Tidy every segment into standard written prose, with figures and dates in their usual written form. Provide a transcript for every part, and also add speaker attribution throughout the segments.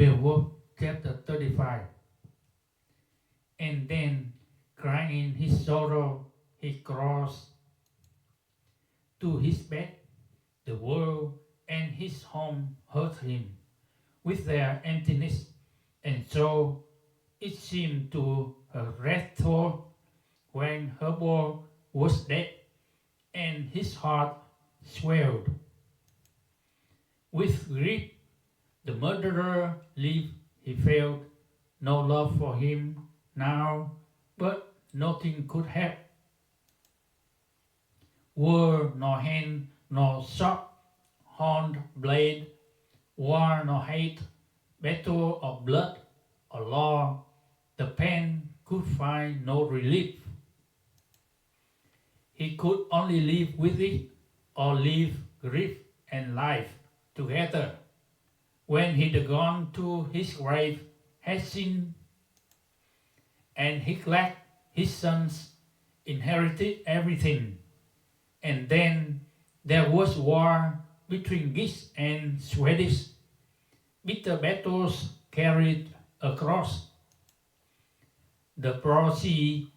Speaker 1: Beowulf chapter 35. And then, crying in his sorrow, he crossed to his bed. The world and his home hurt him with their emptiness, and so it seemed to her wrathful when her boy was dead, and his heart swelled with grief. The murderer lived, he felt no love for him now, but nothing could help. Word nor hand nor sharp horned blade, war nor hate, battle of blood or law, the pen could find no relief. He could only live with it, or live grief and life together. When he'd gone to his grave, had sinned, and Hiklag, his sons, inherited everything. And then there was war between Geats and Swedish, bitter battles carried across the broad sea,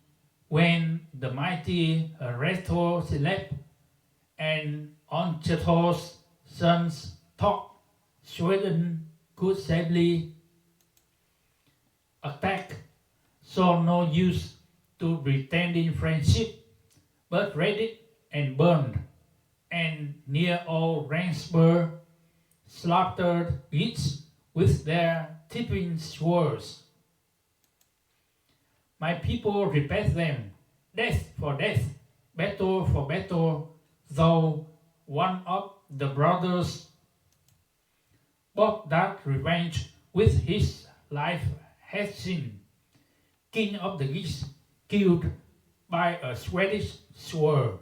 Speaker 1: when the mighty Hretho slept, and Onchato's sons thought Sweden could safely attack, so no use to pretending friendship, but raided and burned, and near old Rangsburg slaughtered Geats with their tipping swords. My people repay them, death for death, battle for battle, though one of the brothers bought that revenge with his life had sinned. King of the Geats, killed by a Swedish sword.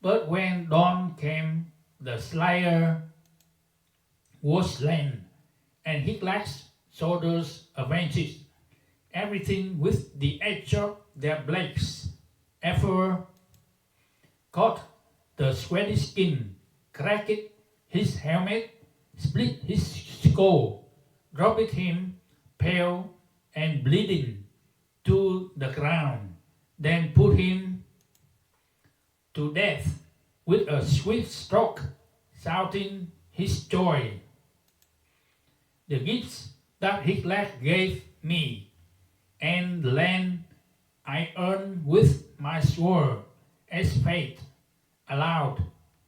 Speaker 1: But when dawn came, the slayer was slain, and Hiklag's soldiers avenged everything with the edge of their blades. Ever caught the Swedish king, cracked his helmet, split his skull, dropped him pale and bleeding to the ground, then put him to death with a swift stroke, shouting his joy. The gifts that Hiklag gave me, and the land I earned with my sword, as fate allowed,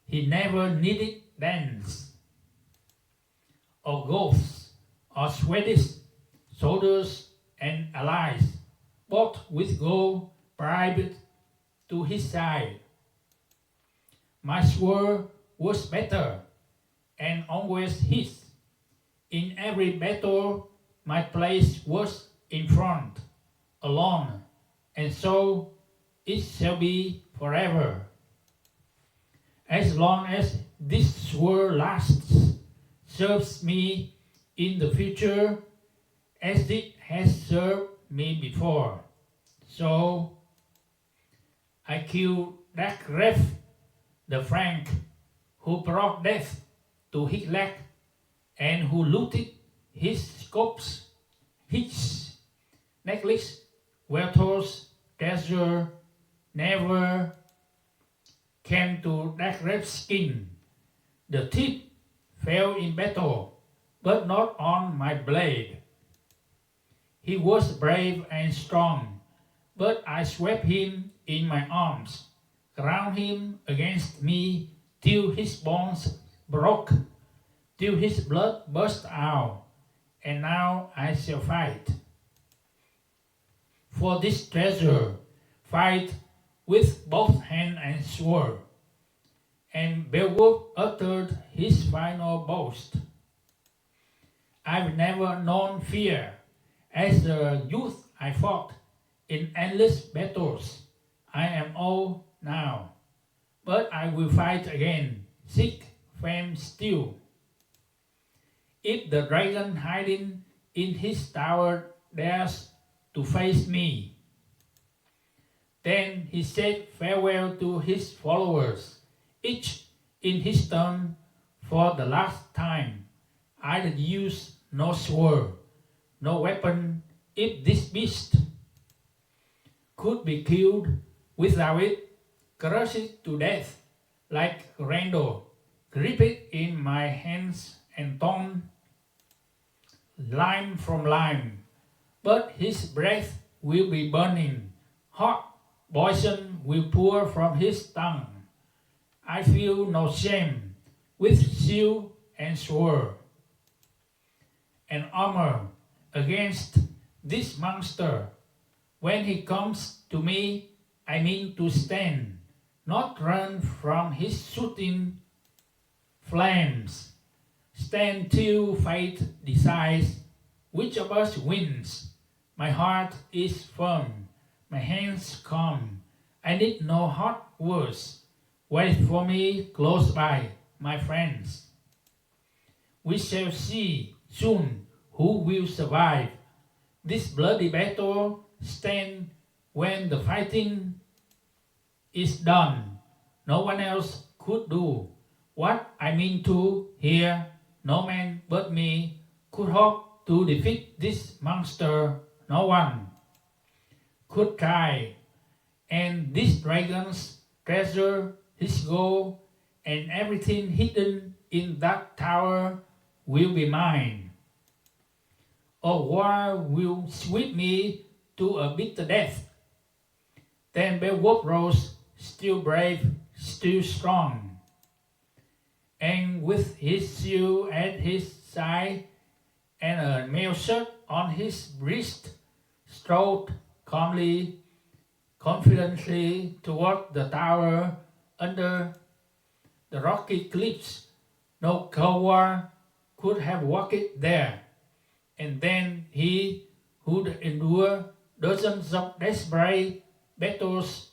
Speaker 1: he never needed dance, or ghosts, or Swedish soldiers and allies, both with gold bribed to his side. My sword was better, and always his. In every battle, my place was in front, alone, and so it shall be forever. As long as this sword lasts, serves me in the future, as it has served me before. So I killed Dagrev, the Frank, who brought death to Hiklag, and who looted his corpse, his necklace, Werthol's treasure never came to Dagrev's king. The thief fell in battle, but not on my blade. He was brave and strong, but I swept him in my arms, ground him against me till his bones broke, till his blood burst out, and now I shall fight. For this treasure, fight with both hand and sword. And Beowulf uttered his final boast. I've never known fear. As a youth I fought in endless battles. I am old now, but I will fight again, seek fame still. If the dragon hiding in his tower dares to face me, then he said farewell to his followers, each in his turn for the last time. I'd use no sword, no weapon. If this beast could be killed without it, crush it to death like Randall, grip it in my hands and torn limb from limb. But his breath will be burning, hot poison will pour from his tongue. I feel no shame with shield and sword and armor against this monster. When he comes to me, I mean to stand, not run from his shooting flames. Stand till fate decides which of us wins. My heart is firm, my hands calm. I need no hot words. Wait for me close by, my friends. We shall see soon who will survive this bloody battle. Stand when the fighting is done. No one else could do what I mean to here. No man but me could hope to defeat this monster. No one could try. And this dragon's treasure, his gold, and everything hidden in that tower will be mine. A war will sweep me to a bitter death. Then Beowulf rose, still brave, still strong, and with his shield at his side and a mail shirt on his breast, strode calmly, confidently toward the tower under the rocky cliffs. No coward could have walked there. And then he who'd endure dozens of desperate battles,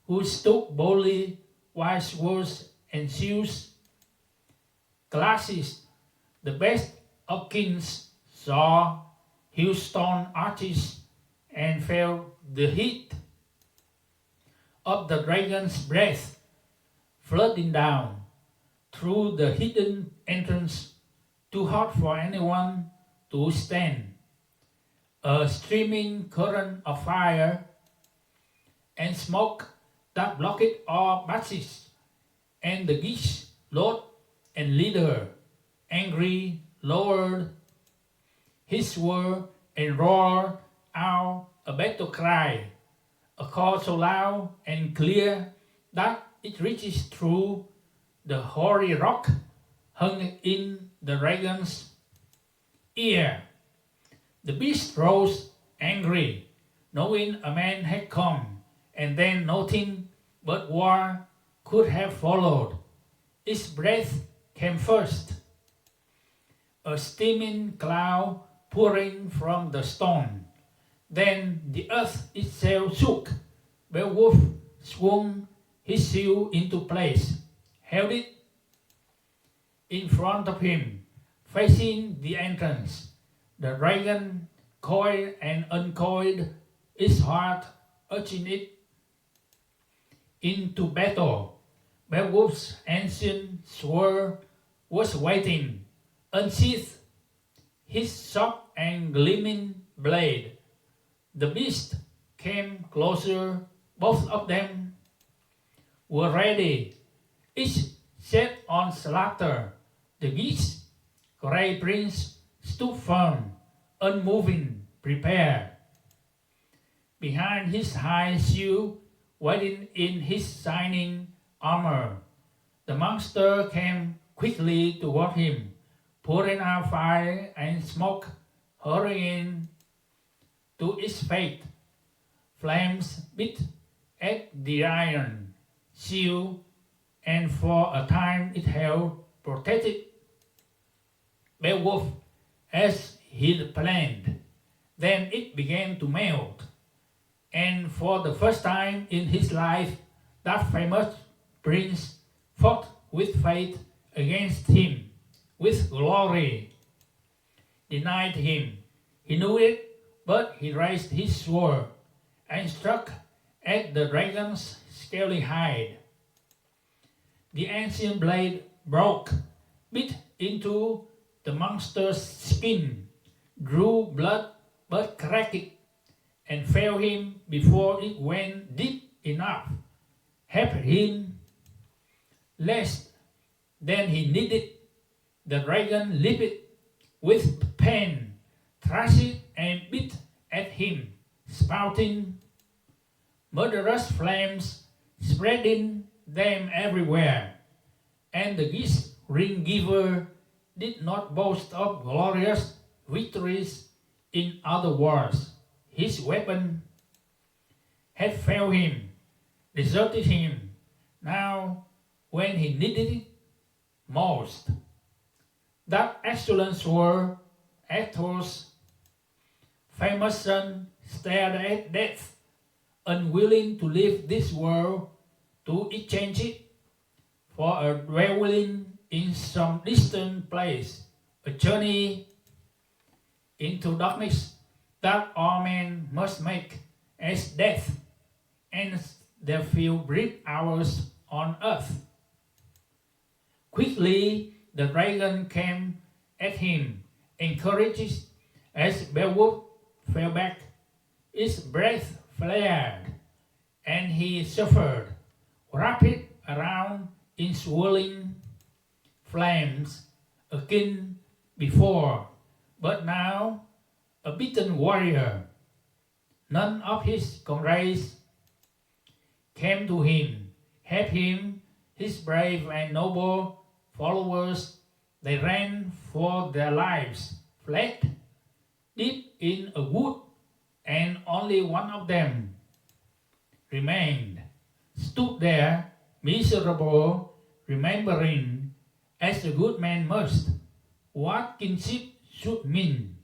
Speaker 1: who stood boldly while swords and shields clashes the best of kings, saw hailstone arches and felt the heat of the dragon's breath flooding down through the hidden entrance, too hot for anyone to stand. A streaming current of fire and smoke that blocked all passage, and the geese, lord and leader, angry, lowered his sword and roared out a battle cry, a call so loud and clear that it reaches through the hoary rock hung in the dragon's ear. The beast rose angry, knowing a man had come, and then nothing but war could have followed. Its breath came first, a steaming cloud pouring from the stone. Then the earth itself shook. Beowulf swung his shield into place, held it in front of him, facing the entrance. The dragon coiled and uncoiled its heart, urging it into battle. Beowulf's ancient sword was waiting, unsheathed his sharp and gleaming blade. The beast came closer, both of them were ready, each set on slaughter. The geese, grey prince, stood firm, unmoving, prepared. Behind his high shield, waiting in his shining armor, the monster came quickly toward him, pouring out fire and smoke, hurrying to its fate. Flames bit at the iron shield, and for a time it held, protected Beowulf as he'd planned. Then it began to melt, and for the first time in his life, that famous prince fought with fate against him, with glory denied him. He knew it, but he raised his sword and struck at the dragon's scaly hide. The ancient blade broke, bit into the monster's skin, drew blood but cracked it, and failed him before it went deep enough. Help him less than he needed. The dragon leaped with pain, thrashed and bit at him, spouting murderous flames, spreading them everywhere. And the geese ring giver did not boast of glorious victories in other wars. His weapon had failed him, deserted him, now when he needed it most. That excellent sword, Athos' famous son, stared at death, unwilling to leave this world to exchange it for a dwelling in some distant place, a journey into darkness that all men must make as death ends their few brief hours on earth. Quickly the dragon came at him, encouraged as Beowulf fell back. His breath flared, and he suffered, wrapped around in swirling flames, a king before, but now a beaten warrior. None of his comrades came to him, helped him, his brave and noble followers. They ran for their lives, fled deep in a wood, and only one of them remained, stood there, miserable, remembering, as a good man must, what kinship should mean.